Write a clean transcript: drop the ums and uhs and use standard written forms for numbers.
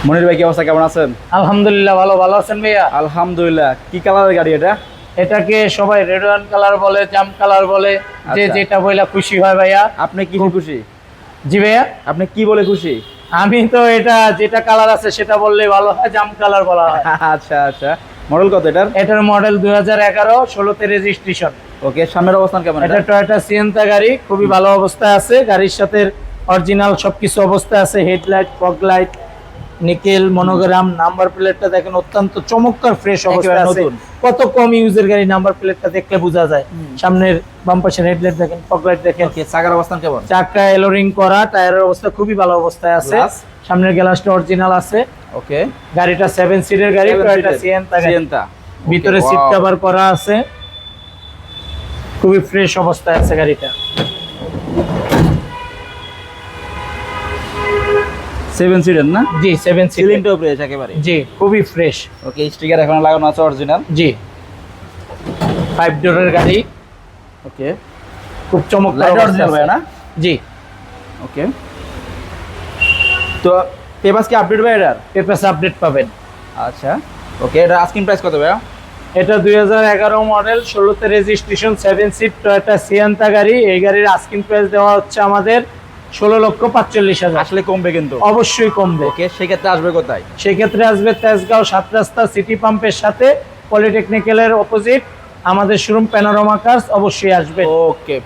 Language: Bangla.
মনির ভাই কি অবস্থা, কেমন আছেন? আলহামদুলিল্লাহ ভালো আছেন ভাইয়া? আলহামদুলিল্লাহ। কি কালারের গাড়ি এটা? এটাকে সবাই রেড ওয়াইন কালার বলে, জাম কালার বলে, যে আচ্ছা। যেটা বইলা খুশি হয় ভাইয়া। আপনি কি খুশি? জি ভাইয়া, আপনি কি বলে খুশি? আমি তো এটা যেটা কালার আছে সেটা বললে ভালো হয়, জাম কালার বলা হয়। আচ্ছা আচ্ছা। মডেল কত এটার? এটার মডেল 2011, 16তে রেজিস্ট্রেশন। ওকে, সামনের অবস্থান কেমন এটা টয়োটা সিয়েন্তা গাড়ি, খুবই ভালো অবস্থায় আছে। গাড়ির সাথে অরিজিনাল সবকিছু অবস্থায় আছে। Headlight, fog light, nickel, monogram, number প্লেটটা দেখেন অত্যন্ত চমৎকার ফ্রেশ অবস্থায় আছে। নতুন। কত কম ইউজের গাড়ি, নাম্বার প্লেটটা দেখলে বোঝা যায়। সামনের বাম পাশের হেডলাইট দেখেন, ফগ লাইট দেখেন। ওকে, চাকার অবস্থান কেমন? চাকা এলোরিং করা, টায়ারের অবস্থা খুবই ভালো অবস্থায় আছে। Glass? সামনের গ্লাসটা অরিজিনাল আছে। ওকে, গাড়িটা 7 সিটের গাড়ি, টয়োটা সিয়েন্তা গাড়ি। সিয়েন্তা। ভিতরে Okay, সিট wow. কভার করা আছে, খুবই ফ্রেশ অবস্থায় আছে গাড়িটা। 7 সিটার না? জি 7 সিট, সিলিংটাও ফ্রেশ একেবারে। জি খুবই ফ্রেশ। ওকে, স্টিকার এখন লাগানো আছে অরিজিনাল। জি 5 ডোরের গাড়ি, ওকে, খুব চমৎকার লাইট অবস্থায় অরিজিনাল আছে। ভাই না? জি ওকে, তো পেপারস কি আপডেট ভাই এটার? পেপারস আপডেট পাবেন। আচ্ছা, ওকে, এটা আস্কিং প্রাইস কত ভাই? এটা 2011 মডেল, 16তে রেজিস্ট্রেশন, 7 সিট টয়োটা সিয়েন্তা গাড়ি। এই গাড়ির আস্কিং প্রাইস দেওয়া হচ্ছে আমাদের 16,45,000। আসলে কমবে কিন্তু। অবশ্যই কমবে। ওকে, সেক্ষেত্রে আসবে কোথায়? সেক্ষেত্রে আসবে তেজগাঁও 7 রাস্তা সিটি পাম্পের সাথে, পলিটেকনিক্যালের অপোজিট আমাদের শোরুম প্যানোরামা কার্স। অবশ্যই আসবে। ওকে।